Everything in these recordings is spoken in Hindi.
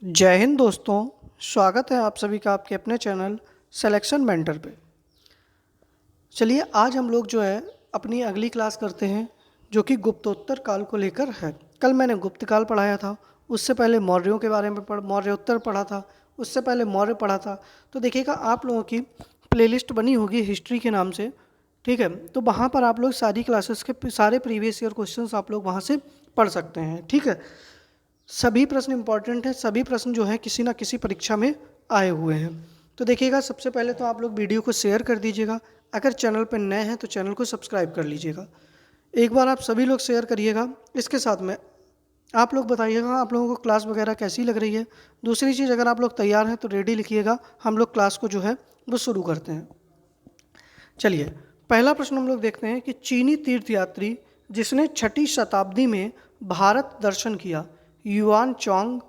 जय हिंद दोस्तों। स्वागत है आप सभी का आपके अपने चैनल सिलेक्शन मेंटर पे। चलिए आज हम लोग जो है अपनी अगली क्लास करते हैं जो कि गुप्तोत्तर काल को लेकर है। कल मैंने गुप्त काल पढ़ाया था, उससे पहले मौर्यों के बारे में मौर्योत्तर पढ़ा था, उससे पहले मौर्य पढ़ा था। तो देखिएगा आप लोगों की प्लेलिस्ट बनी होगी हिस्ट्री के नाम से, ठीक है। तो वहाँ पर आप लोग सारी क्लासेस के सारे प्रीवियस ईयर क्वेश्चंस आप लोग वहाँ से पढ़ सकते हैं, ठीक है। सभी प्रश्न इंपॉर्टेंट हैं, सभी प्रश्न जो हैं किसी ना किसी परीक्षा में आए हुए हैं। तो देखिएगा सबसे पहले तो आप लोग वीडियो को शेयर कर दीजिएगा, अगर चैनल पर नए हैं तो चैनल को सब्सक्राइब कर लीजिएगा। एक बार आप सभी लोग शेयर करिएगा। इसके साथ में आप लोग बताइएगा आप लोगों को क्लास वगैरह कैसी लग रही है। दूसरी चीज़, अगर आप लोग तैयार हैं तो रेडी लिखिएगा, हम लोग क्लास को जो है वो शुरू करते हैं। चलिए पहला प्रश्न हम लोग देखते हैं कि चीनी तीर्थयात्री जिसने 6ठी शताब्दी में भारत दर्शन किया, युआन चोंग,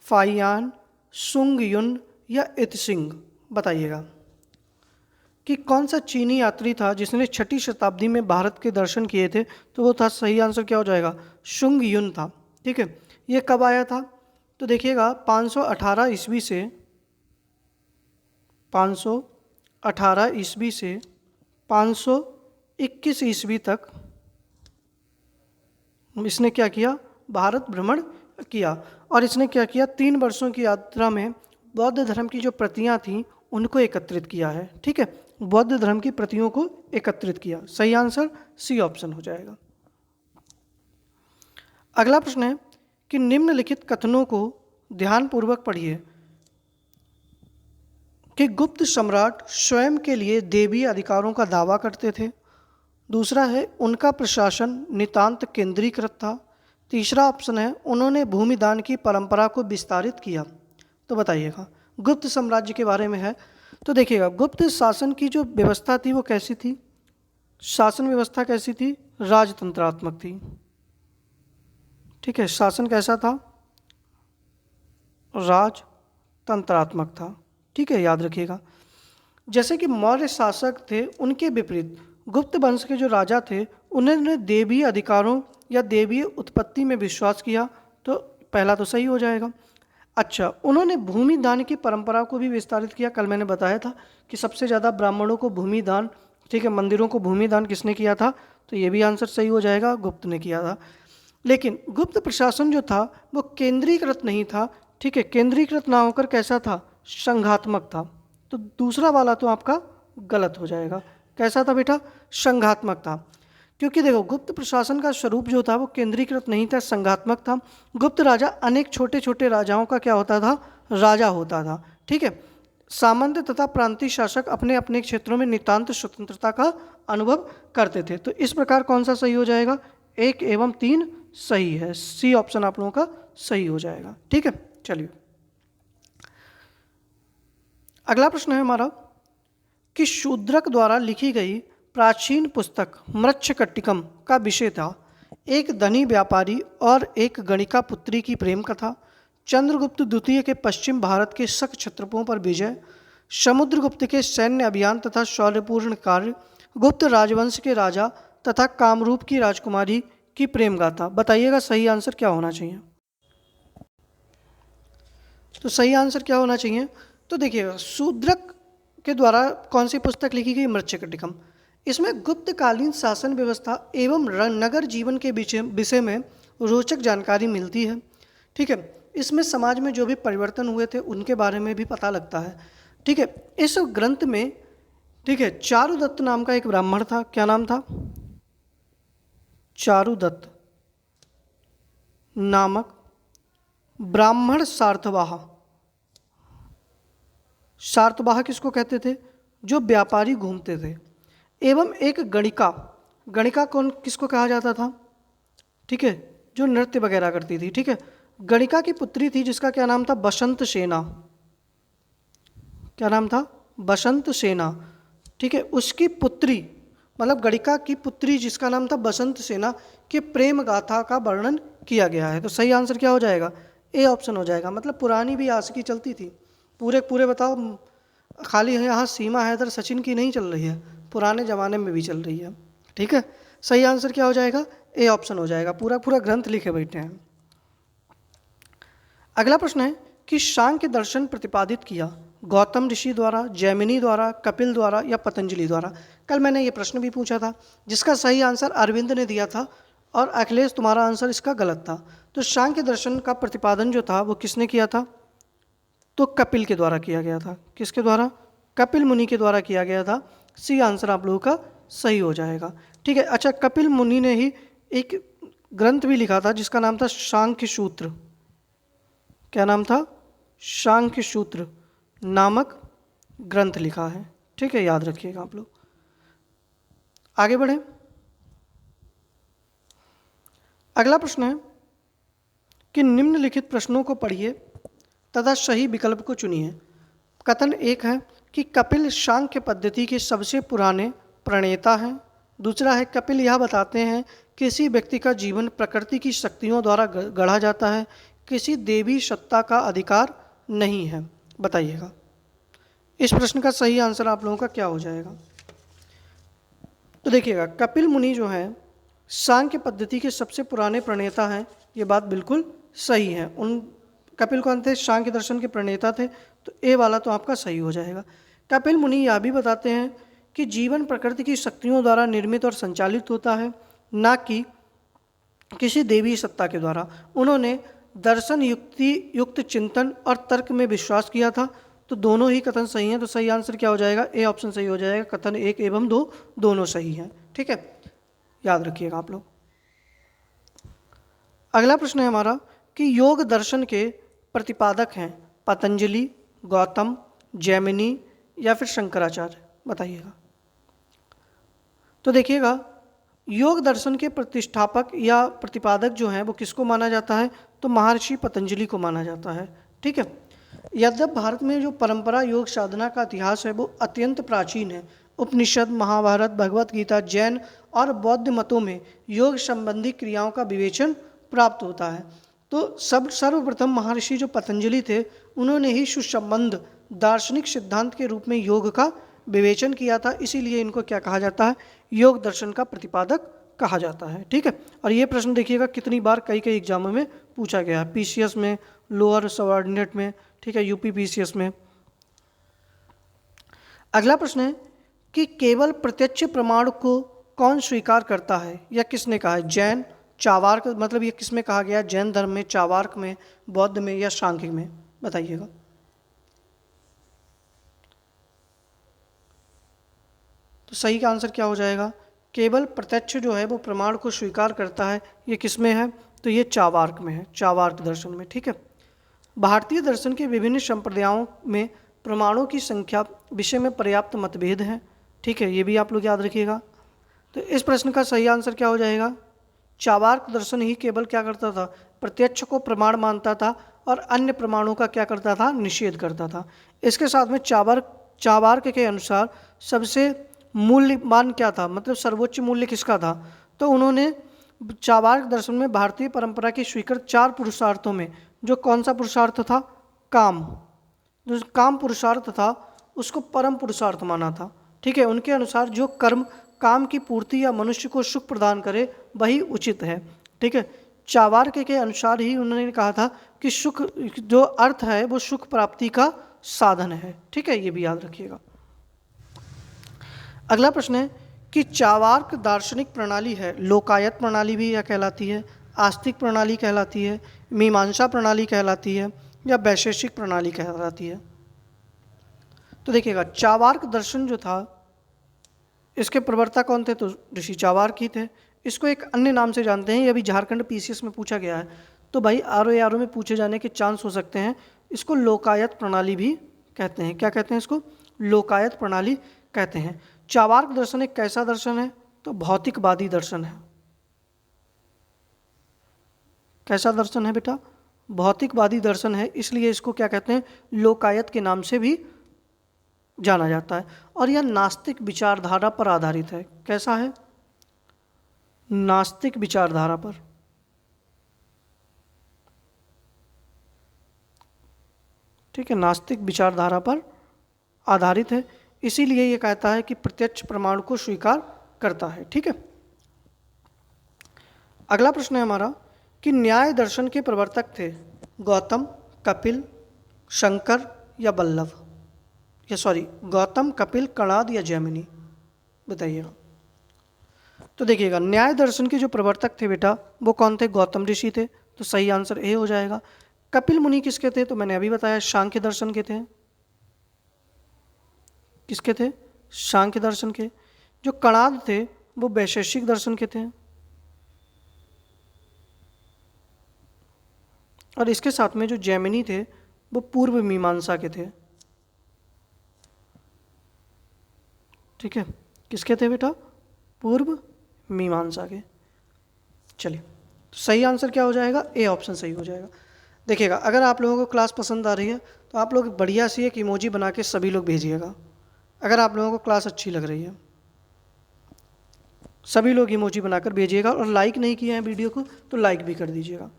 फाइयान, सुंग युन या इत्सिंग, बताइएगा कि कौन सा चीनी यात्री था जिसने 6ठी शताब्दी में भारत के दर्शन किए थे। तो वो था, सही आंसर क्या हो जाएगा, शुंग युन था, ठीक है। ये कब आया था? तो देखिएगा 518 ईस्वी से 521 ईस्वी तक इसने क्या किया, भारत भ्रमण किया। और इसने क्या किया, 3 वर्षों की यात्रा में बौद्ध धर्म की जो प्रतियां थीं उनको एकत्रित किया है, ठीक है। बौद्ध धर्म की प्रतियों को एकत्रित किया। सही आंसर सी ऑप्शन हो जाएगा। अगला प्रश्न है कि निम्नलिखित कथनों को ध्यानपूर्वक पढ़िए कि गुप्त सम्राट स्वयं के लिए देवी अधिकारों का दावा करते थे। दूसरा है उनका प्रशासन नितांत केंद्रीकृत था। तीसरा ऑप्शन है उन्होंने भूमिदान की परंपरा को विस्तारित किया। तो बताइएगा, गुप्त साम्राज्य के बारे में है। तो देखिएगा गुप्त शासन की जो व्यवस्था थी वो कैसी थी, शासन व्यवस्था कैसी थी, राजतंत्रात्मक थी, ठीक है। शासन कैसा था, राजतंत्रात्मक था, ठीक है, याद रखिएगा। जैसे कि मौर्य शासक थे, उनके विपरीत गुप्त वंश के जो राजा थे उन्होंने देवी अधिकारों या देवी उत्पत्ति में विश्वास किया। तो पहला तो सही हो जाएगा। अच्छा, उन्होंने भूमि दान की परंपरा को भी विस्तारित किया। कल मैंने बताया था कि सबसे ज़्यादा ब्राह्मणों को भूमि दान, ठीक है, मंदिरों को भूमि दान किसने किया था। तो ये भी आंसर सही हो जाएगा, गुप्त ने किया था। लेकिन गुप्त प्रशासन जो था वो केंद्रीकृत नहीं था, ठीक है। केंद्रीकृत ना होकर कैसा था, संघात्मक था। तो दूसरा वाला तो आपका गलत हो जाएगा। कैसा था बेटा, संघात्मक था। क्योंकि देखो गुप्त प्रशासन का स्वरूप जो था वो केंद्रीकृत नहीं था, संघात्मक था। गुप्त राजा अनेक छोटे छोटे राजाओं का क्या होता था, राजा होता था, ठीक है। सामंत तथा प्रांतीय शासक अपने अपने क्षेत्रों में नितांत स्वतंत्रता का अनुभव करते थे। तो इस प्रकार कौन सा सही हो जाएगा, 1 एवं 3 सही है। सी ऑप्शन आप लोगों का सही हो जाएगा, ठीक है। चलिए अगला प्रश्न है हमारा कि शूद्रक द्वारा लिखी गई प्राचीन पुस्तक मृच्छकटिकम का विषय था एक धनी व्यापारी और एक गणिका पुत्री की प्रेम कथा, चंद्रगुप्त द्वितीय के पश्चिम भारत के शक क्षत्रपों पर विजय, समुद्रगुप्त के सैन्य अभियान तथा शौर्यपूर्ण कार्य, गुप्त राजवंश के राजा तथा कामरूप की राजकुमारी की प्रेम गाथा। बताइएगा सही आंसर क्या होना चाहिए। तो सही आंसर क्या होना चाहिए, तो देखिएगा शूद्रक के द्वारा कौन सी पुस्तक लिखी गई, मृच्छकटिकम। इसमें गुप्तकालीन शासन व्यवस्था एवं नगर जीवन के विषय में रोचक जानकारी मिलती है, ठीक है। इसमें समाज में जो भी परिवर्तन हुए थे उनके बारे में भी पता लगता है, ठीक है। इस ग्रंथ में, ठीक है, चारुदत्त नाम का एक ब्राह्मण था। क्या नाम था, चारुदत्त नामक ब्राह्मण सार्थवाह। सार्थवाह किसको कहते थे, जो व्यापारी घूमते थे। एवं एक गणिका, गणिका कौन किसको कहा जाता था, ठीक है, जो नृत्य वगैरह करती थी, ठीक है। गणिका की पुत्री थी जिसका क्या नाम था, बसंत सेना। क्या नाम था, बसंत सेना, ठीक है। उसकी पुत्री मतलब गणिका की पुत्री जिसका नाम था बसंत सेना के प्रेम गाथा का वर्णन किया गया है। तो सही आंसर क्या हो जाएगा, ए ऑप्शन हो जाएगा। मतलब पुरानी भी आशिकी चलती थी, पूरे पूरे बताओ, खाली यहाँ सीमा हैदर सचिन की नहीं चल रही है, पुराने ज़माने में भी चल रही है, ठीक है। सही आंसर क्या हो जाएगा, ए ऑप्शन हो जाएगा। पूरा पूरा ग्रंथ लिखे बैठे हैं। अगला प्रश्न है कि सांख्य दर्शन प्रतिपादित किया? गौतम ऋषि द्वारा, जैमिनी द्वारा, कपिल द्वारा या पतंजलि द्वारा? कल मैंने ये प्रश्न भी पूछा था, जिसका सही आंसर अरविंद ने दिया था और अखिलेश तुम्हारा आंसर इसका गलत था। तो सांख्य दर्शन का प्रतिपादन जो था वो किसने किया था? तो कपिल के द्वारा किया गया था। किसके द्वारा? कपिल मुनि के द्वारा किया गया था। सी आंसर आप लोगों का सही हो जाएगा। ठीक है। अच्छा, कपिल मुनि ने ही एक ग्रंथ भी लिखा था जिसका नाम था सांख्य सूत्र। क्या नाम था? सांख्य सूत्र नामक ग्रंथ लिखा है। ठीक है, याद रखिएगा आप लोग। आगे बढ़ें। अगला प्रश्न है कि निम्नलिखित प्रश्नों को पढ़िए तथा सही विकल्प को चुनिए। कथन एक है कि कपिल सांख्य पद्धति के सबसे पुराने प्रणेता हैं। दूसरा है कपिल यह बताते हैं किसी व्यक्ति का जीवन प्रकृति की शक्तियों द्वारा गढ़ा जाता है, किसी देवी सत्ता का अधिकार नहीं है। बताइएगा इस प्रश्न का सही आंसर आप लोगों का क्या हो जाएगा? तो देखिएगा, कपिल मुनि जो है सांख्य पद्धति के सबसे पुराने प्रणेता हैं, ये बात बिल्कुल सही है। उन कपिल कौन थे? सांख्य दर्शन के प्रणेता थे। तो ए वाला तो आपका सही हो जाएगा। कपिल मुनि यह भी बताते हैं कि जीवन प्रकृति की शक्तियों द्वारा निर्मित और संचालित होता है, ना कि किसी देवी सत्ता के द्वारा। उन्होंने दर्शन युक्ति युक्त चिंतन और तर्क में विश्वास किया था। तो दोनों ही कथन सही हैं। तो सही आंसर क्या हो जाएगा? ए ऑप्शन सही हो जाएगा। कथन 1 एवं 2 दोनों सही हैं। ठीक है, याद रखिएगा आप लोग। अगला प्रश्न है हमारा कि योग दर्शन के प्रतिपादक हैं पतंजलि, गौतम, जैमिनी या फिर शंकराचार्य? बताइएगा। तो देखिएगा, योग दर्शन के प्रतिष्ठापक या प्रतिपादक जो हैं वो किसको माना जाता है? तो महर्षि पतंजलि को माना जाता है। ठीक है। यद्यप भारत में जो परंपरा योग साधना का इतिहास है वो अत्यंत प्राचीन है। उपनिषद, महाभारत, भगवत गीता, जैन और बौद्ध मतों में योग संबंधी क्रियाओं का विवेचन प्राप्त होता है। तो सर्वप्रथम महर्षि जो पतंजलि थे उन्होंने ही सुसंबंध दार्शनिक सिद्धांत के रूप में योग का विवेचन किया था। इसीलिए इनको क्या कहा जाता है? योग दर्शन का प्रतिपादक कहा जाता है। ठीक है। और ये प्रश्न देखिएगा कितनी बार कई एग्जामों में पूछा गया है, पीसीएस में, लोअर सबऑर्डिनेट में, ठीक है, यूपी पीसीएस में। अगला प्रश्न है कि केवल प्रत्यक्ष प्रमाण को कौन स्वीकार करता है या किसने कहा है? जैन, चावार्क, मतलब ये किसमें कहा गया? जैन धर्म में, चावार्क में, बौद्ध में या सांख्य में? बताइएगा। तो सही का आंसर क्या हो जाएगा? केवल प्रत्यक्ष जो है वो प्रमाण को स्वीकार करता है, ये किसमें है? तो ये चावार्क में है, चावार्क दर्शन में। ठीक है। भारतीय दर्शन के विभिन्न संप्रदायों में प्रमाणों की संख्या विषय में पर्याप्त मतभेद हैं। ठीक है, ये भी आप लोग याद रखिएगा। तो इस प्रश्न का सही आंसर क्या हो जाएगा? चावार्क दर्शन ही केवल क्या करता था? प्रत्यक्ष को प्रमाण मानता था और अन्य प्रमाणों का क्या करता था? निषेध करता था। इसके साथ में चावार्क के अनुसार सबसे मूल्यवान क्या था? मतलब सर्वोच्च मूल्य किसका था? तो उन्होंने चावार्क दर्शन में भारतीय परंपरा की स्वीकृत 4 पुरुषार्थों में जो कौन सा पुरुषार्थ था? काम। जो काम पुरुषार्थ था उसको परम पुरुषार्थ माना था। ठीक है। उनके अनुसार जो कर्म काम की पूर्ति या मनुष्य को सुख प्रदान करे वही उचित है। ठीक है। चावार्क के अनुसार ही उन्होंने कहा था कि सुख जो अर्थ है वो सुख प्राप्ति का साधन है। ठीक है, ये भी याद रखिएगा। अगला प्रश्न है कि चावार्क दार्शनिक प्रणाली है, लोकायत प्रणाली भी यह कहलाती है, आस्तिक प्रणाली कहलाती है, मीमांसा प्रणाली कहलाती है या वैशेषिक प्रणाली कहलाती है? तो देखिएगा, चावार्क दर्शन जो था इसके प्रवक्ता कौन थे? तो ऋषि चावार्क ही थे। इसको एक अन्य नाम से जानते हैं, ये अभी झारखंड पीसीएस में पूछा गया है। तो भाई आरओ में पूछे जाने के चांस हो सकते हैं। इसको लोकायत प्रणाली भी कहते हैं। क्या कहते हैं इसको? लोकायत प्रणाली कहते हैं। चावार्क दर्शन एक कैसा दर्शन है? तो भौतिकवादी दर्शन है। कैसा दर्शन है बेटा? भौतिकवादी दर्शन है, इसलिए इसको क्या कहते हैं? लोकायत के नाम से भी जाना जाता है। और यह नास्तिक विचारधारा पर आधारित है। कैसा है? नास्तिक विचारधारा पर। ठीक है, नास्तिक विचारधारा पर आधारित है, इसीलिए यह कहता है कि प्रत्यक्ष प्रमाण को स्वीकार करता है। ठीक है। अगला प्रश्न है हमारा कि न्याय दर्शन के प्रवर्तक थे गौतम, कपिल, शंकर या बल्लभ, या सॉरी गौतम, कपिल, कणाद या जैमिनी, बताइएगा। तो देखिएगा न्याय दर्शन के जो प्रवर्तक थे बेटा वो कौन थे? गौतम ऋषि थे, तो सही आंसर ए हो जाएगा। कपिल मुनि किसके थे? तो मैंने अभी बताया सांख्य दर्शन के थे। किसके थे? सांख्य दर्शन के। जो कणाद थे वो वैशेषिक दर्शन के थे, और इसके साथ में जो जैमिनी थे वो पूर्व मीमांसा के थे। ठीक है, किसके थे बेटा? पूर्व मीमांसा के। चलिए, तो सही आंसर क्या हो जाएगा? ए ऑप्शन सही हो जाएगा। देखिएगा अगर आप लोगों को क्लास पसंद आ रही है तो आप लोग बढ़िया सी एक इमोजी बना के सभी लोग भेजिएगा। अगर आप लोगों को क्लास अच्छी लग रही है सभी लोग इमोजी बनाकर भेजिएगा, और लाइक नहीं किए हैं वीडियो को तो लाइक भी कर दीजिएगा।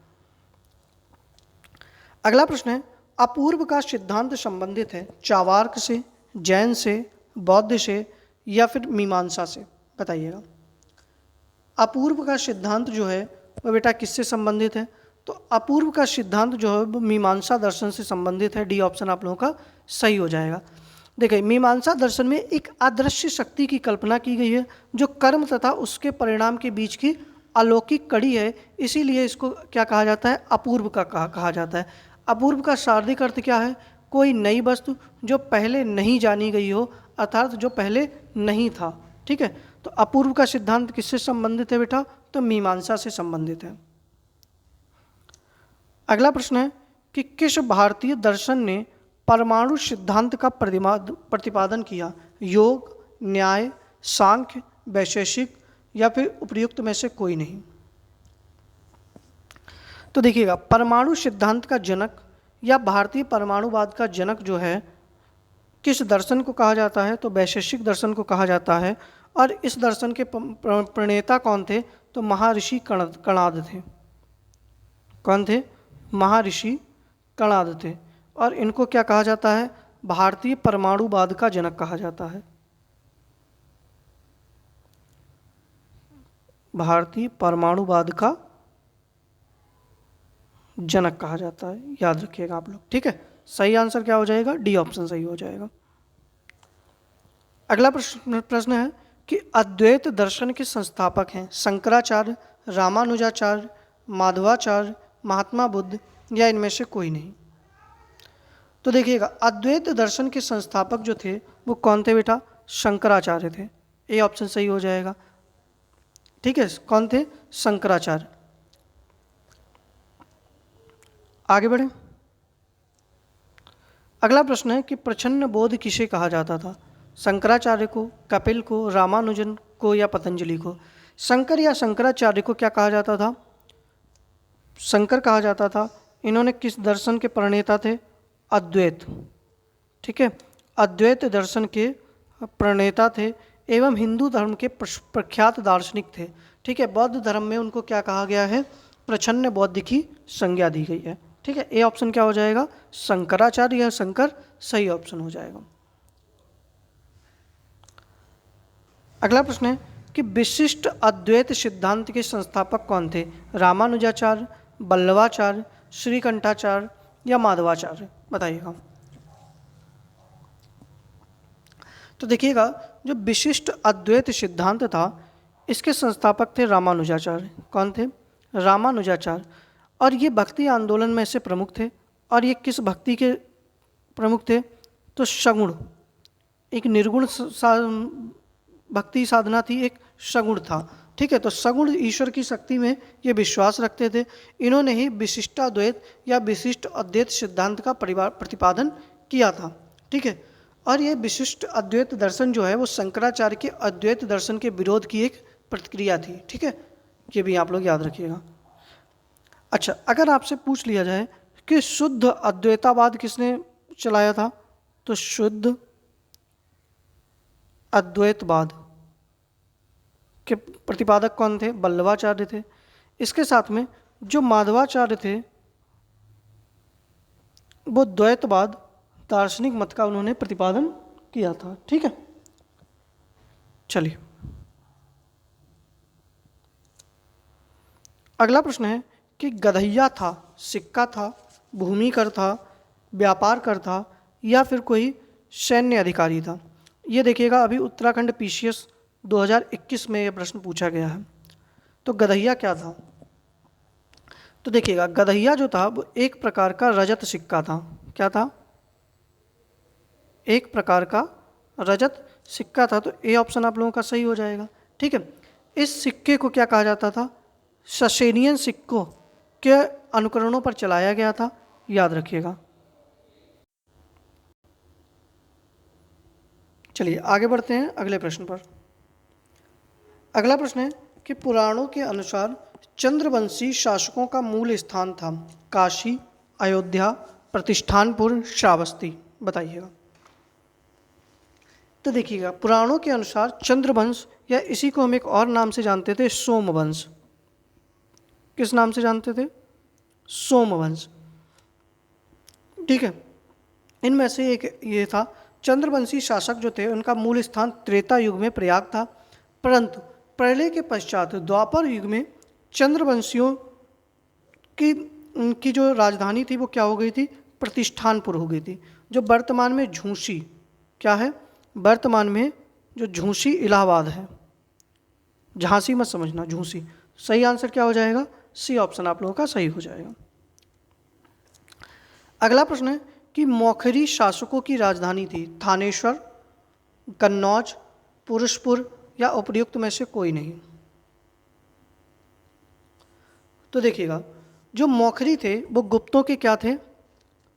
अगला प्रश्न है, अपूर्व का सिद्धांत संबंधित है चावार्क से, जैन से, बौद्ध से या फिर मीमांसा से, बताइएगा। अपूर्व का सिद्धांत जो है वो बेटा किससे संबंधित है? तो अपूर्व का सिद्धांत जो है वो मीमांसा दर्शन से संबंधित है। डी ऑप्शन आप लोगों का सही हो जाएगा। देखिए मीमांसा दर्शन में एक अदृश्य शक्ति की कल्पना की गई है जो कर्म तथा उसके परिणाम के बीच की अलौकिक कड़ी है, इसीलिए इसको क्या कहा जाता है? अपूर्व का कहा जाता है। अपूर्व का शाब्दिक अर्थ क्या है? कोई नई वस्तु जो पहले नहीं जानी गई हो, अर्थात जो पहले नहीं था। ठीक है, तो अपूर्व का सिद्धांत किससे संबंधित है बेटा? तो मीमांसा से संबंधित है। अगला प्रश्न है कि किस भारतीय दर्शन ने परमाणु सिद्धांत का प्रतिपादन किया? योग, न्याय, सांख्य, वैशेषिक या फिर उपयुक्त में से कोई नहीं। तो देखिएगा परमाणु सिद्धांत का जनक या भारतीय परमाणुवाद का जनक जो है किस दर्शन को कहा जाता है? तो वैशेषिक दर्शन को कहा जाता है। और इस दर्शन के प्रणेता कौन थे? तो महर्षि कणाद थे। कौन थे? महर्षि कणाद थे। और इनको क्या कहा जाता है? भारतीय परमाणुवाद का जनक कहा जाता है। भारतीय परमाणुवाद का जनक कहा जाता है, याद रखिएगा आप लोग। ठीक है, सही आंसर क्या हो जाएगा? डी ऑप्शन सही हो जाएगा। अगला प्रश्न है कि अद्वैत दर्शन के संस्थापक हैं शंकराचार्य, रामानुजाचार्य, माधवाचार्य, महात्मा बुद्ध या इनमें से कोई नहीं। तो देखिएगा अद्वैत दर्शन के संस्थापक जो थे वो कौन थे बेटा? शंकराचार्य थे। ए ऑप्शन सही हो जाएगा। ठीक है, कौन थे? शंकराचार्य। आगे बढ़े। अगला प्रश्न है कि प्रच्छन्न बोध किसे कहा जाता था? शंकराचार्य को, कपिल को, रामानुजन को या पतंजलि को? शंकर या शंकराचार्य को क्या कहा जाता था? शंकर कहा जाता था। इन्होंने किस दर्शन के प्रणेता थे? अद्वैत। ठीक है, अद्वैत दर्शन के प्रणेता थे एवं हिंदू धर्म के प्रख्यात दार्शनिक थे। ठीक है, बौद्ध धर्म में उनको क्या कहा गया है? प्रच्छन्न बौद्ध की संज्ञा दी गई है। ठीक है, ए ऑप्शन क्या हो जाएगा? शंकराचार्य या शंकर सही ऑप्शन हो जाएगा। अगला प्रश्न है कि विशिष्ट अद्वैत सिद्धांत के संस्थापक कौन थे? रामानुजाचार्य, बल्लवाचार्य, श्रीकंठाचार्य या माधवाचार्य, बताइएगा। तो देखिएगा जो विशिष्ट अद्वैत सिद्धांत था इसके संस्थापक थे रामानुजाचार्य। कौन थे? रामानुजाचार्य। और ये भक्ति आंदोलन में से प्रमुख थे। और ये किस भक्ति के प्रमुख थे? तो सगुण, एक निर्गुण भक्ति साधना थी, एक सगुण था। ठीक है, तो सगुण ईश्वर की शक्ति में ये विश्वास रखते थे। इन्होंने ही विशिष्टाद्वैत या विशिष्ट अद्वैत सिद्धांत का प्रतिपादन किया था। ठीक है, और ये विशिष्ट अद्वैत दर्शन जो है वो शंकराचार्य के अद्वैत दर्शन के विरोध की एक प्रतिक्रिया थी। ठीक है, ये भी आप लोग याद रखिएगा। अच्छा, अगर आपसे पूछ लिया जाए कि शुद्ध अद्वैतावाद किसने चलाया था? तो शुद्ध अद्वैतवाद के प्रतिपादक कौन थे? बल्लवाचार्य थे। इसके साथ में जो माधवाचार्य थे वो द्वैतवाद दार्शनिक मत का उन्होंने प्रतिपादन किया था। ठीक है, चलिए अगला प्रश्न है कि गधैया था, सिक्का था, भूमिकर था, व्यापार कर था या फिर कोई सैन्य अधिकारी था। ये देखिएगा अभी उत्तराखंड पीसीएस 2021 में ये प्रश्न पूछा गया है। तो गदहिया क्या था? तो देखिएगा गदहिया जो था वो एक प्रकार का रजत सिक्का था। क्या था? एक प्रकार का रजत सिक्का था। तो ए ऑप्शन आप लोगों का सही हो जाएगा। ठीक है, इस सिक्के को क्या कहा जाता था? ससेनियन सिक्कों के अनुकरणों पर चलाया गया था, याद रखिएगा। चलिए आगे बढ़ते हैं अगले प्रश्न पर। अगला प्रश्न है कि पुराणों के अनुसार चंद्रवंशी शासकों का मूल स्थान था काशी, अयोध्या, प्रतिष्ठानपुर, श्रावस्ती। बताइएगा। तो देखिएगा पुराणों के अनुसार चंद्रवंश या इसी को हम एक और नाम से जानते थे, सोमवंश। किस नाम से जानते थे? सोमवंश। ठीक है, इनमें से एक ये था, चंद्रवंशी शासक जो थे उनका मूल स्थान त्रेता युग में प्रयाग था, परंतु प्रलय के पश्चात द्वापर युग में चंद्रवंशियों की उनकी जो राजधानी थी वो क्या हो गई थी? प्रतिष्ठानपुर हो गई थी, जो वर्तमान में झूंसी क्या है? वर्तमान में जो झूंसी इलाहाबाद है। झांसी मत समझना, झूंसी। सही आंसर क्या हो जाएगा? सी ऑप्शन आप लोगों का सही हो जाएगा। अगला प्रश्न है कि मौखरी शासकों की राजधानी थी थानेश्वर, कन्नौज, पुरुषपुर या उपर्युक्त में से कोई नहीं। तो देखिएगा जो मौखरी थे वो गुप्तों के क्या थे?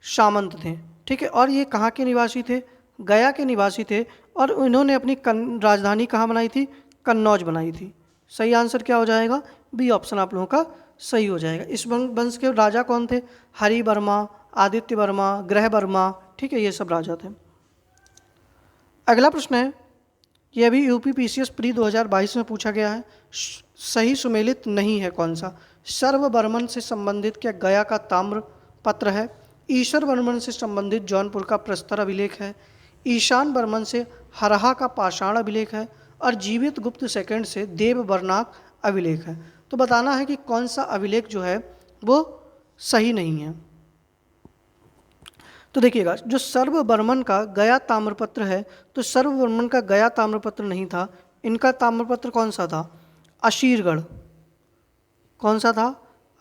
सामंत थे। ठीक है, और ये कहाँ के निवासी थे? गया के निवासी थे, और इन्होंने अपनी राजधानी कहाँ बनाई थी? कन्नौज बनाई थी। सही आंसर क्या हो जाएगा? बी ऑप्शन आप लोगों का सही हो जाएगा। इस वंश के राजा कौन थे? हरि वर्मा, आदित्य वर्मा, ग्रह वर्मा। ठीक है, ये सब राजा थे। अगला प्रश्न है, ये अभी यूपी पीसीएस प्री 2022 में पूछा गया है। सही सुमेलित नहीं है कौन सा? सर्ववर्मन से संबंधित क्या गया का ताम्र पत्र है? ईश्वर वर्मन से संबंधित जौनपुर का प्रस्तर अभिलेख है? ईशान वर्मन से हरहा का पाषाण अभिलेख है? और जीवित गुप्त सेकंड से देव वर्नाक अभिलेख है। तो बताना है कि कौन सा अभिलेख जो है वो सही नहीं है। तो देखिएगा जो सर्ववर्मन का गया ताम्रपत्र है, तो सर्ववर्मन का गया ताम्रपत्र नहीं था। इनका ताम्रपत्र कौन सा था? अशीरगढ़। कौन सा था?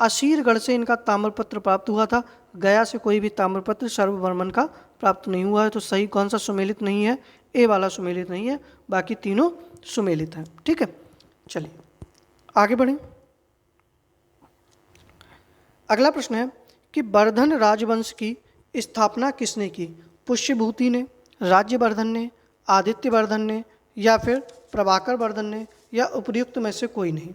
अशीरगढ़ से इनका ताम्रपत्र प्राप्त हुआ था। गया से कोई भी ताम्रपत्र सर्ववर्मन का प्राप्त नहीं हुआ है। तो सही कौन सा सुमेलित नहीं है? ए वाला सुमेलित नहीं है, बाकी तीनों सुमेलित हैं। ठीक है, चलिए आगे बढ़ें। अगला प्रश्न है कि वर्धन राजवंश की स्थापना किसने की? पुष्यभूति ने, राज्यवर्धन ने, आदित्यवर्धन ने या फिर प्रभाकर वर्धन ने या उपर्युक्त में से कोई नहीं।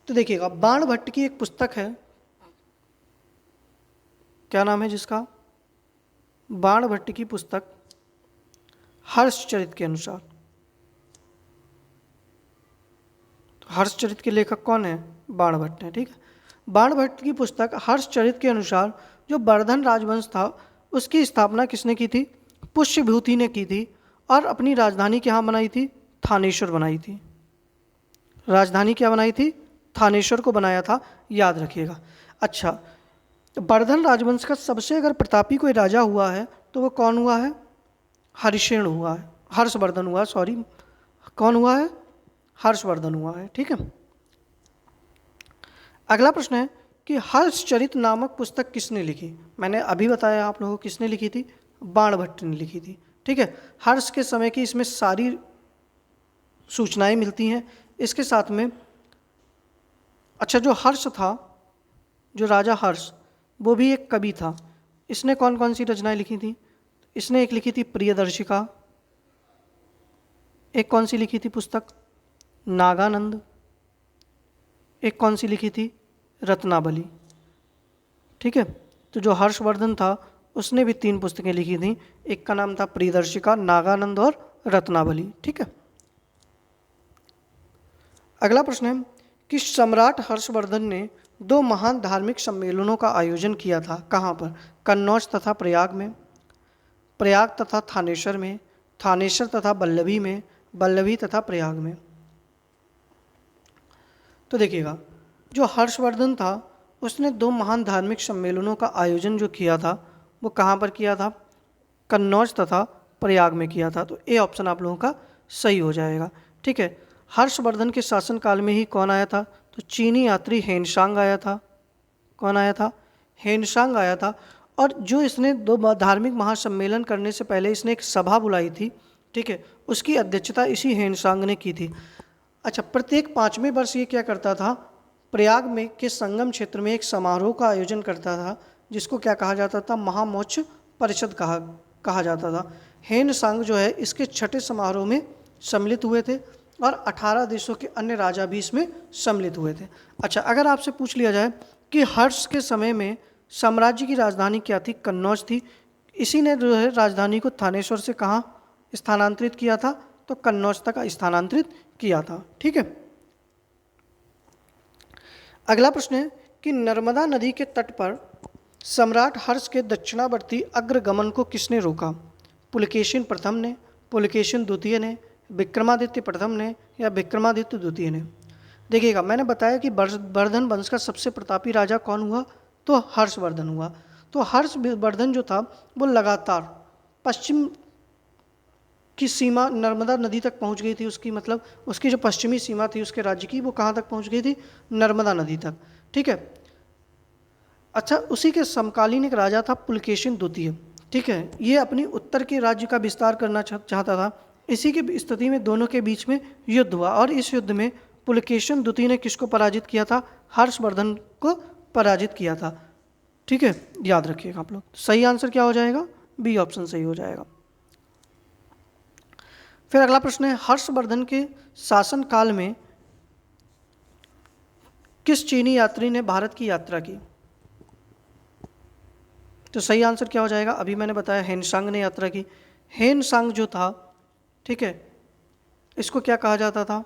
तो देखिएगा बाणभट्ट की एक पुस्तक है, क्या नाम है जिसका? बाणभट्ट की पुस्तक हर्षचरित के अनुसार। हर्षचरित के लेखक कौन है? बाणभट्ट है। ठीक है, बाणभट्ट की पुस्तक हर्षचरित के अनुसार जो वर्धन राजवंश था उसकी स्थापना किसने की थी? पुष्यभूति ने की थी, और अपनी राजधानी कहाँ बनाई थी? थानेश्वर बनाई थी। राजधानी क्या बनाई थी? थानेश्वर को बनाया था, याद रखिएगा। अच्छा, तो वर्धन राजवंश का सबसे अगर प्रतापी कोई राजा हुआ है तो वो कौन हुआ है? हरिशेन हुआ है, हर्षवर्धन हुआ, सॉरी कौन हुआ है? हर्षवर्धन हुआ है। ठीक है, अगला प्रश्न है कि हर्षचरित नामक पुस्तक किसने लिखी? मैंने अभी बताया आप लोगों को किसने लिखी थी? बाणभट्ट ने लिखी थी। ठीक है, हर्ष के समय की इसमें सारी सूचनाएं मिलती हैं। इसके साथ में अच्छा जो हर्ष था, जो राजा हर्ष, वो भी एक कवि था। इसने कौन कौन सी रचनाएं लिखी थी? इसने एक लिखी थी प्रियदर्शिका, एक कौन सी लिखी थी पुस्तक? नागानंद, एक कौन सी लिखी थी? रत्नावली। ठीक है, तो जो हर्षवर्धन था उसने भी 3 पुस्तकें लिखी थी, एक का नाम था प्रियदर्शिका, नागानंद और रत्नावली। ठीक है, अगला प्रश्न है कि सम्राट हर्षवर्धन ने 2 महान धार्मिक सम्मेलनों का आयोजन किया था, कहाँ पर? कन्नौज तथा प्रयाग में, प्रयाग तथा थानेश्वर में, थानेश्वर तथा बल्लभी में, बल्लभी तथा प्रयाग में। तो देखिएगा जो हर्षवर्धन था उसने 2 महान धार्मिक सम्मेलनों का आयोजन जो किया था वो कहाँ पर किया था? कन्नौज तथा प्रयाग में किया था। तो ए ऑप्शन आप लोगों का सही हो जाएगा। ठीक है। हर्षवर्धन के शासनकाल में ही कौन आया था? तो चीनी यात्री हेनसांग आया था। कौन आया था? हेनसांग आया था। और जो इसने 2 धार्मिक महासम्मेलन करने से पहले इसने एक सभा बुलाई थी, ठीक है, उसकी अध्यक्षता इसी हेनसांग ने की थी। अच्छा, प्रत्येक 5वें वर्ष ये क्या करता था? प्रयाग में के संगम क्षेत्र में एक समारोह का आयोजन करता था जिसको क्या कहा जाता था? महामोक्ष परिषद कहा जाता था। हेनसांग जो है इसके 6ठे समारोह में सम्मिलित हुए थे और 18 देशों के अन्य राजा भी इसमें सम्मिलित हुए थे। अच्छा, अगर आपसे पूछ लिया जाए कि हर्ष के समय में साम्राज्य की राजधानी क्या थी? कन्नौज थी। इसी ने जो है राजधानी को थानेश्वर से कहाँ स्थानांतरित किया था? तो कन्नौज तक स्थानांतरित किया था। ठीक है। अगला प्रश्न है कि नर्मदा नदी के तट पर सम्राट हर्ष के दक्षिणावर्ती अग्रगमन को किसने रोका? पुलकेशिन प्रथम ने, पुलकेशिन द्वितीय ने, विक्रमादित्य प्रथम ने या विक्रमादित्य द्वितीय ने? देखिएगा, मैंने बताया कि वर्धन वंश का सबसे प्रतापी राजा कौन हुआ? तो हर्षवर्धन हुआ। तो हर्षवर्धन जो था वो लगातार पश्चिम की सीमा नर्मदा नदी तक पहुंच गई थी। उसकी मतलब उसकी जो पश्चिमी सीमा थी उसके राज्य की, वो कहाँ तक पहुंच गई थी? नर्मदा नदी तक। ठीक है। अच्छा, उसी के समकालीन एक राजा था पुलकेशिन द्वितीय। ठीक है, ये अपनी उत्तर के राज्य का विस्तार करना चाहता था। इसी की स्थिति में दोनों के बीच में युद्ध हुआ और इस युद्ध में पुलकेशिन द्वितीय ने किसको पराजित किया था? हर्षवर्धन को पराजित किया था। ठीक है, याद रखिएगा आप लोग। सही आंसर क्या हो जाएगा? बी ऑप्शन सही हो जाएगा। फिर अगला प्रश्न है, हर्षवर्धन के शासनकाल में किस चीनी यात्री ने भारत की यात्रा की? तो सही आंसर क्या हो जाएगा? अभी मैंने बताया हेनसांग ने यात्रा की। हेनसांग जो था, ठीक है, इसको क्या कहा जाता था?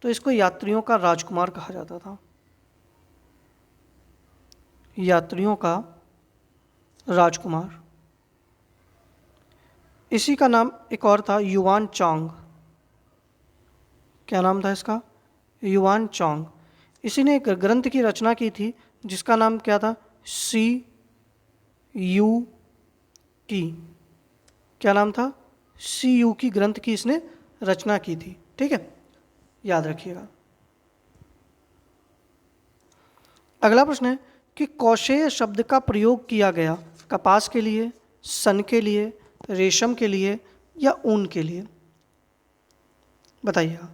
तो इसको यात्रियों का राजकुमार कहा जाता था। यात्रियों का राजकुमार। इसी का नाम एक और था, युआन चांग। क्या नाम था इसका? युआन चांग। इसी ने एक ग्रंथ की रचना की थी जिसका नाम क्या था? सी यू की। क्या नाम था? सी यू की ग्रंथ की इसने रचना की थी। ठीक है, याद रखिएगा। अगला प्रश्न है कि कौशेय शब्द का प्रयोग किया गया कपास के लिए, सन के लिए, रेशम के लिए या ऊन के लिए? बताइएगा।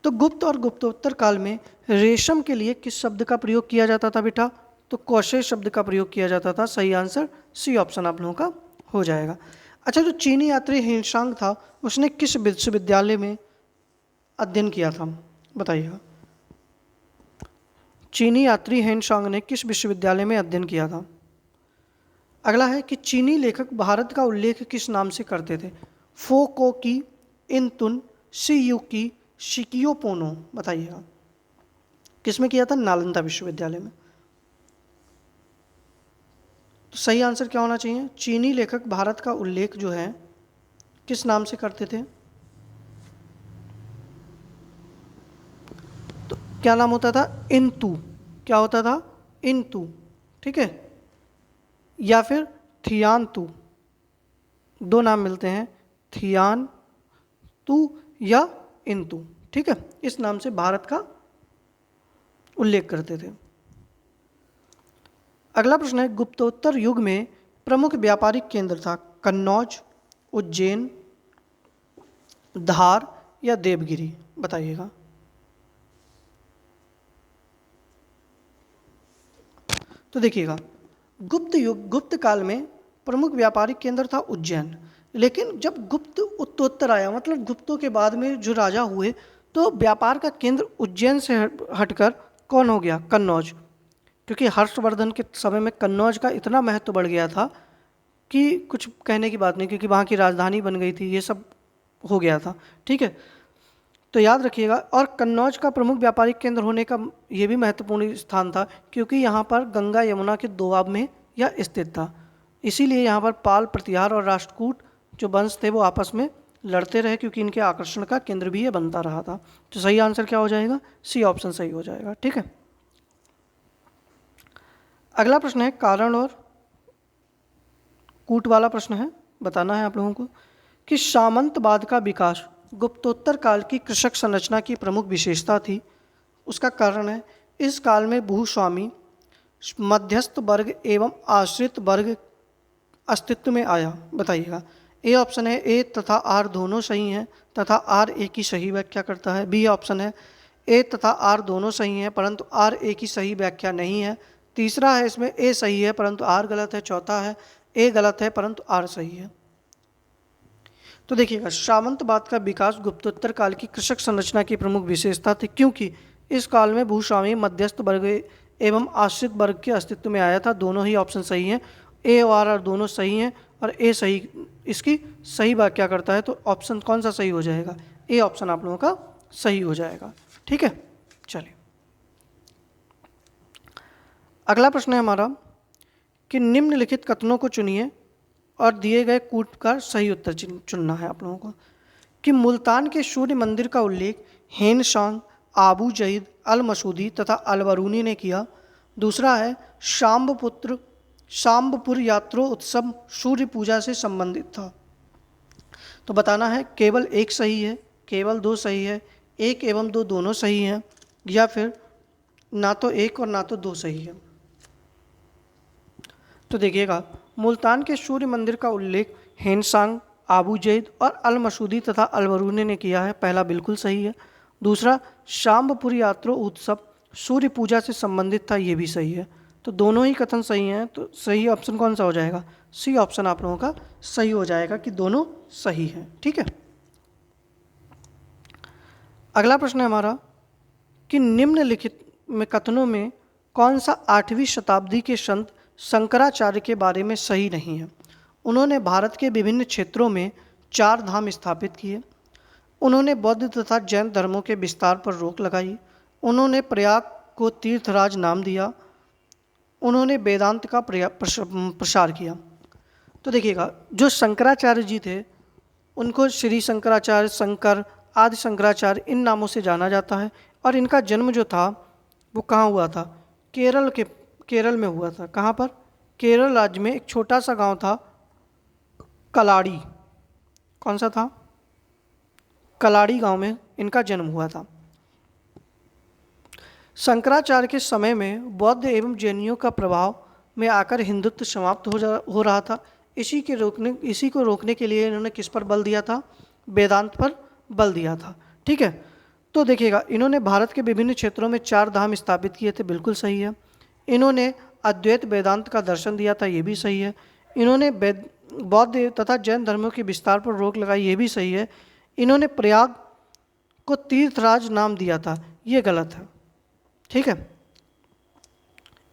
तो गुप्त और गुप्तोत्तर काल में रेशम के लिए किस शब्द का प्रयोग किया जाता था बेटा? तो कौशेय शब्द का प्रयोग किया जाता था। सही आंसर सी ऑप्शन आप लोगों का हो जाएगा। अच्छा, जो चीनी यात्री हेनसांग था उसने किस विश्वविद्यालय में अध्ययन किया था? बताइएगा। चीनी यात्री हेनसांग ने किस विश्वविद्यालय में अध्ययन किया था? अगला है कि चीनी लेखक भारत का उल्लेख किस नाम से करते थे? फो को की, इन तुन, सी यू की, शिकियो पोनो? बताइएगा। किस में किया था? नालंदा विश्वविद्यालय में। तो सही आंसर क्या होना चाहिए? चीनी लेखक भारत का उल्लेख जो है किस नाम से करते थे? तो क्या नाम होता था? इंतु। क्या होता था? इंतु। ठीक है, या फिर थियान तू। दो नाम मिलते हैं, थियान तू या इंतु। ठीक है, इस नाम से भारत का उल्लेख करते थे। अगला प्रश्न है, गुप्तोत्तर युग में प्रमुख व्यापारिक केंद्र था कन्नौज, उज्जैन, धार या देवगिरी? बताइएगा। तो देखिएगा, गुप्त काल में प्रमुख व्यापारिक केंद्र था उज्जैन, लेकिन जब गुप्त उत्तरोत्तर आया, मतलब गुप्तों के बाद में जो राजा हुए, तो व्यापार का केंद्र उज्जैन से हटकर कौन हो गया? कन्नौज। क्योंकि हर्षवर्धन के समय में कन्नौज का इतना महत्व बढ़ गया था कि कुछ कहने की बात नहीं, क्योंकि वहाँ की राजधानी बन गई थी, ये सब हो गया था। ठीक है, तो याद रखिएगा। और कन्नौज का प्रमुख व्यापारिक केंद्र होने का ये भी महत्वपूर्ण स्थान था क्योंकि यहाँ पर गंगा यमुना के दोआब में यह स्थित था। इसीलिए यहाँ पर पाल, प्रतिहार और राष्ट्रकूट जो वंश थे वो आपस में लड़ते रहे, क्योंकि इनके आकर्षण का केंद्र भी ये बनता रहा था। तो सही आंसर क्या हो जाएगा? सी ऑप्शन सही हो जाएगा। ठीक है, अगला प्रश्न है कारण और कूट वाला प्रश्न है। बताना है आप लोगों को कि सामंतवाद का विकास गुप्तोत्तर काल की कृषक संरचना की प्रमुख विशेषता थी। उसका कारण है इस काल में भूस्वामी, मध्यस्थ वर्ग एवं आश्रित वर्ग अस्तित्व में आया। बताइएगा। ए ऑप्शन है ए तथा आर दोनों सही हैं तथा आर ए की सही व्याख्या करता है। बी ऑप्शन है ए तथा आर दोनों सही हैं परंतु आर ए की सही व्याख्या नहीं है। तीसरा है इसमें ए सही है परंतु आर गलत है। चौथा है ए गलत है परंतु आर सही है। तो देखिएगा, सामंतवाद का विकास गुप्तोत्तर काल की कृषक संरचना की प्रमुख विशेषता थी क्योंकि इस काल में भूस्वामी, मध्यस्थ वर्ग एवं आश्रित वर्ग के अस्तित्व में आया था। दोनों ही ऑप्शन सही हैं। ए और आर दोनों सही हैं और ए सही इसकी सही व्याख्या करता है। तो ऑप्शन कौन सा सही हो जाएगा? ए ऑप्शन आप लोगों का सही हो जाएगा। ठीक है, चलिए अगला प्रश्न है हमारा कि निम्नलिखित कथनों को चुनिए और दिए गए कूट का सही उत्तर चुनना है आप लोगों को। कि मुल्तान के सूर्य मंदिर का उल्लेख हेनशांग, आबू जईद, अल मसूदी तथा अलबरूनी ने किया। दूसरा है शाम्बपुर यात्रो उत्सव सूर्य पूजा से संबंधित था। तो बताना है केवल एक सही है, केवल दो सही है, एक एवं दो दोनों सही हैं, या फिर ना तो एक और ना तो दो सही है। तो देखिएगा, मुल्तान के सूर्य मंदिर का उल्लेख हेनसांग, आबू जईद और अल मसूदी तथा अलबरूनी ने किया है। पहला बिल्कुल सही है। दूसरा शाम्बपुर यात्रो उत्सव सूर्य पूजा से संबंधित था, ये भी सही है। तो दोनों ही कथन सही हैं। तो सही ऑप्शन कौन सा हो जाएगा? सी ऑप्शन आप लोगों का सही हो जाएगा कि दोनों सही हैं। ठीक है, अगला प्रश्न है हमारा कि निम्नलिखित में कथनों में कौन सा 8वीं शताब्दी के संत शंकराचार्य के बारे में सही नहीं है? उन्होंने भारत के विभिन्न क्षेत्रों में 4 धाम स्थापित किए। उन्होंने बौद्ध तथा जैन धर्मों के विस्तार पर रोक लगाई। उन्होंने प्रयाग को तीर्थराज नाम दिया। उन्होंने वेदांत का प्रसार किया। तो देखिएगा, जो शंकराचार्य जी थे उनको श्री शंकराचार्य, शंकर, आदि शंकराचार्य इन नामों से जाना जाता है। और इनका जन्म जो था वो कहाँ हुआ था? केरल में हुआ था। कहाँ पर? केरल राज्य में एक छोटा सा गांव था कलाड़ी। कौन सा था? कलाड़ी गांव में इनका जन्म हुआ था। शंकराचार्य के समय में बौद्ध एवं जैनियों का प्रभाव में आकर हिंदुत्व समाप्त हो रहा था। इसी को रोकने के लिए इन्होंने किस पर बल दिया था? वेदांत पर बल दिया था। ठीक है, तो देखिएगा, इन्होंने भारत के विभिन्न क्षेत्रों में 4 धाम स्थापित किए थे, बिल्कुल सही है। इन्होंने अद्वैत वेदांत का दर्शन दिया था, ये भी सही है। इन्होंने बौद्ध तथा जैन धर्मों के विस्तार पर रोक लगाई, ये भी सही है। इन्होंने प्रयाग को तीर्थराज नाम दिया था, ये गलत है। ठीक है,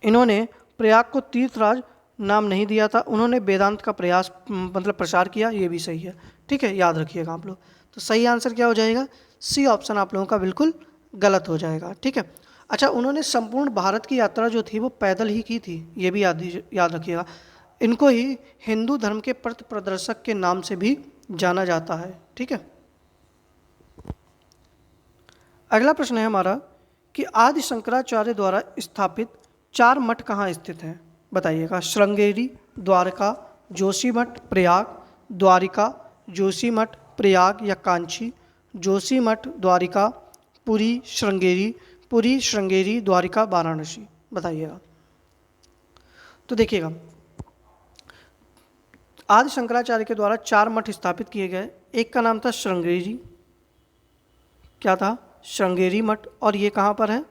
इन्होंने प्रयाग को तीर्थराज नाम नहीं दिया था। उन्होंने वेदांत का प्रसार किया, ये भी सही है। ठीक है, याद रखिएगा आप लोग। तो सही आंसर क्या हो जाएगा? सी ऑप्शन आप लोगों का बिल्कुल गलत हो जाएगा। ठीक है, अच्छा, उन्होंने संपूर्ण भारत की यात्रा जो थी वो पैदल ही की थी, ये भी याद रखिएगा। इनको ही हिंदू धर्म के पथ प्रदर्शक के नाम से भी जाना जाता है। ठीक है, अगला प्रश्न है हमारा कि आदि शंकराचार्य द्वारा स्थापित 4 मठ कहाँ स्थित हैं? बताइएगा। श्रृंगेरी, द्वारका, जोशीमठ, प्रयाग, द्वारिका, जोशीमठ, प्रयाग या कांची, जोशीमठ, द्वारिका, पुरी, श्रृंगेरी, द्वारिका, वाराणसी। बताइएगा। तो देखिएगा, आदि शंकराचार्य के द्वारा 4 मठ स्थापित किए गए। एक का नाम था श्रृंगेरी। क्या था? श्रृंगेरी मठ। और ये कहाँ पर है?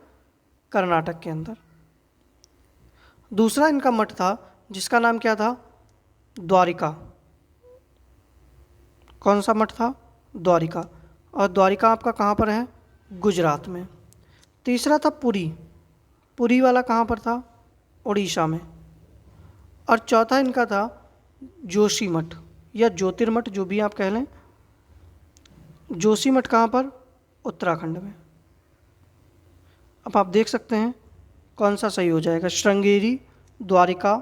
कर्नाटक के अंदर। दूसरा इनका मठ था जिसका नाम क्या था? द्वारिका। कौन सा मठ था? द्वारिका। और द्वारिका आपका कहाँ पर है? गुजरात में। तीसरा था पुरी वाला कहाँ पर था? उड़ीसा में। और चौथा इनका था जोशीमठ या ज्योतिर्मठ, जो भी आप कह लें। जोशीमठ कहाँ पर? उत्तराखंड में। अब आप देख सकते हैं कौन सा सही हो जाएगा। श्रृंगेरी, द्वारिका,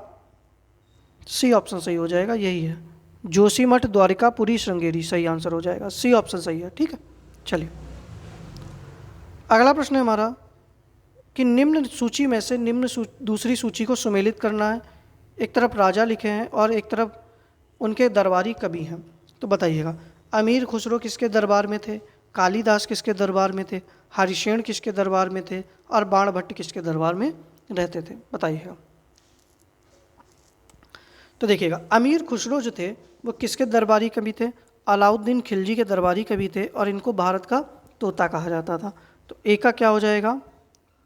सी ऑप्शन सही हो जाएगा, यही है। जोशीमठ, द्वारिका, पुरी, श्रृंगेरी सही आंसर हो जाएगा। सी ऑप्शन सही है। ठीक है, चलिए अगला प्रश्न है हमारा कि निम्न सूची में से दूसरी सूची को सुमेलित करना है। एक तरफ राजा लिखे हैं और एक तरफ उनके दरबारी कवि हैं। तो बताइएगा, अमीर खुसरो किसके दरबार में थे, कालिदास किसके दरबार में थे, हरिशेन किसके दरबार में थे और बाणभट्ट किसके दरबार में रहते थे, बताइएगा। तो देखिएगा, अमीर खुसरो जो थे वो किसके दरबारी कवि थे, अलाउद्दीन खिलजी के दरबारी कवि थे और इनको भारत का तोता कहा जाता था। तो ए का क्या हो जाएगा,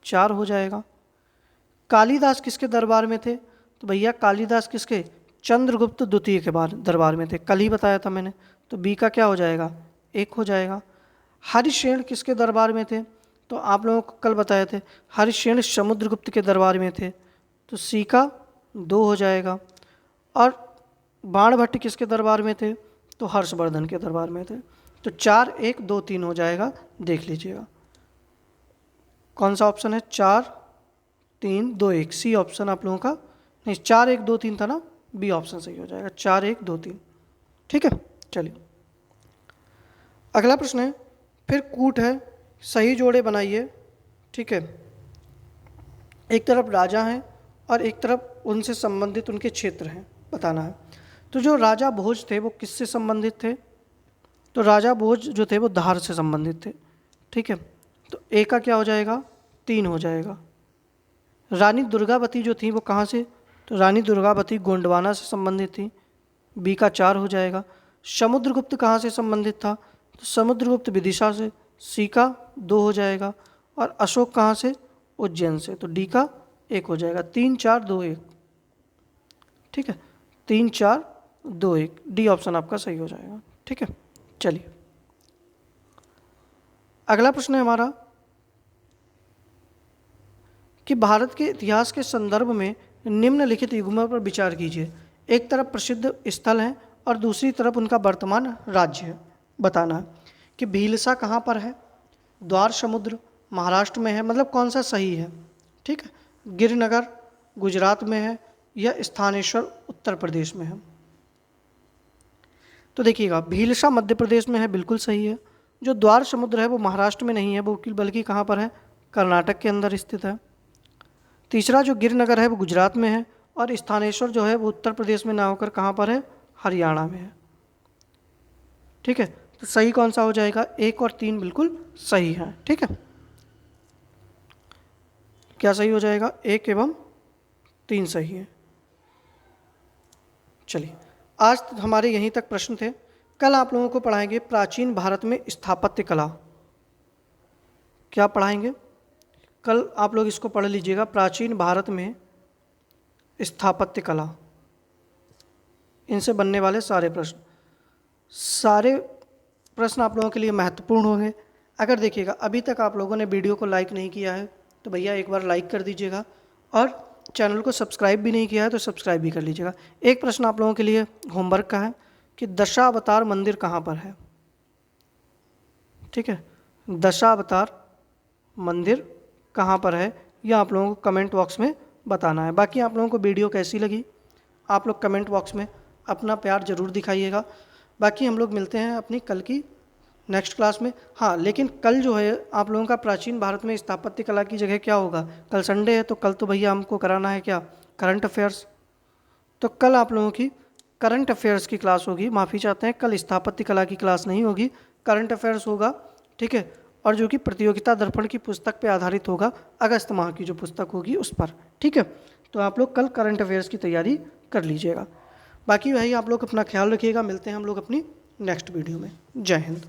4 हो जाएगा। कालिदास किसके दरबार में थे, तो भैया कालिदास किसके, चंद्रगुप्त द्वितीय के दरबार में थे, कल ही बताया था मैंने। तो बी का क्या हो जाएगा, 1 हो जाएगा। हरिशेन किसके दरबार में थे, तो आप लोगों को कल बताए थे हरिशेन समुद्रगुप्त के दरबार में थे, तो सी का 2 हो जाएगा। और बाणभट्ट किसके दरबार में थे, तो हर्षवर्धन के दरबार में थे। तो 4 1 2 3 हो जाएगा, देख लीजिएगा कौन सा ऑप्शन है, 4 3 2 1, सी ऑप्शन आप लोगों का, नहीं 4 1 2 3 था ना, बी ऑप्शन सही हो जाएगा, 4 1 2 3। ठीक है, चलिए अगला प्रश्न है, फिर कूट है, सही जोड़े बनाइए। ठीक है, एक तरफ राजा हैं और एक तरफ उनसे संबंधित उनके क्षेत्र हैं, बताना है। तो जो राजा भोज थे वो किससे संबंधित थे, तो राजा भोज जो थे वो धार से संबंधित थे। ठीक है, तो ए का क्या हो जाएगा, 3 हो जाएगा। रानी दुर्गावती जो थी वो कहाँ से, तो रानी दुर्गावती गोंडवाना से संबंधित थी, बी का 4 हो जाएगा। समुद्रगुप्त कहाँ से संबंधित था, तो समुद्रगुप्त विदिशा से, सी का 2 हो जाएगा। और अशोक कहाँ से, उज्जैन से, तो डी का 1 हो जाएगा। 3 4 2 1, ठीक है, 3 4 2 1, डी ऑप्शन आपका सही हो जाएगा। ठीक है, चलिए अगला प्रश्न है हमारा कि भारत के इतिहास के संदर्भ में निम्नलिखित युग्मों पर विचार कीजिए। एक तरफ प्रसिद्ध स्थल है और दूसरी तरफ उनका वर्तमान राज्य है, बताना है कि भीलसा कहाँ पर है, द्वार समुद्र महाराष्ट्र में है, मतलब कौन सा सही है। ठीक है, गिरनगर गुजरात में है या स्थानेश्वर उत्तर प्रदेश में है। तो देखिएगा, भीलसा मध्य प्रदेश में है, बिल्कुल सही है। जो द्वार समुद्र है वो महाराष्ट्र में नहीं है, वो बल्कि कहाँ पर है, कर्नाटक के अंदर स्थित है। तीसरा जो गिरनगर है वो गुजरात में है और स्थानेश्वर जो है वो उत्तर प्रदेश में ना होकर कहाँ पर है, हरियाणा में है। ठीक है, तो सही कौन सा हो जाएगा, 1 और 3 बिल्कुल सही है। ठीक है, क्या सही हो जाएगा, 1 एवं 3 सही है। चलिए आज हमारे यहीं तक प्रश्न थे। कल आप लोगों को पढ़ाएंगे प्राचीन भारत में स्थापत्य कला। क्या पढ़ाएंगे, कल आप लोग इसको पढ़ लीजिएगा, प्राचीन भारत में स्थापत्य कला। इनसे बनने वाले सारे प्रश्न आप लोगों के लिए महत्वपूर्ण होंगे। अगर देखिएगा अभी तक आप लोगों ने वीडियो को लाइक नहीं किया है तो भैया एक बार लाइक कर दीजिएगा और चैनल को सब्सक्राइब भी नहीं किया है तो सब्सक्राइब भी कर लीजिएगा। एक प्रश्न आप लोगों के लिए होमवर्क का है कि दशावतार मंदिर कहाँ पर है। ठीक है, दशावतार मंदिर कहाँ पर है यह आप लोगों को कमेंट बॉक्स में बताना है। बाकी आप लोगों को वीडियो कैसी लगी आप लोग कमेंट बॉक्स में अपना प्यार ज़रूर दिखाइएगा। बाकी हम लोग मिलते हैं अपनी कल की नेक्स्ट क्लास में। हाँ, लेकिन कल जो है आप लोगों का प्राचीन भारत में स्थापत्य कला की जगह क्या होगा, कल संडे है तो कल तो भैया हमको कराना है क्या, करंट अफेयर्स। तो कल आप लोगों की करंट अफेयर्स की क्लास होगी, माफ़ी चाहते हैं, कल स्थापत्य कला की क्लास नहीं होगी, करंट अफेयर्स होगा। ठीक है, और जो कि प्रतियोगिता दर्पण की पुस्तक पे आधारित होगा, अगस्त माह की जो पुस्तक होगी उस पर। ठीक है, तो आप लोग कल करंट अफेयर्स की तैयारी कर लीजिएगा। बाकी भाई आप लोग अपना ख्याल रखिएगा, मिलते हैं हम लोग अपनी नेक्स्ट वीडियो में। जय हिंद।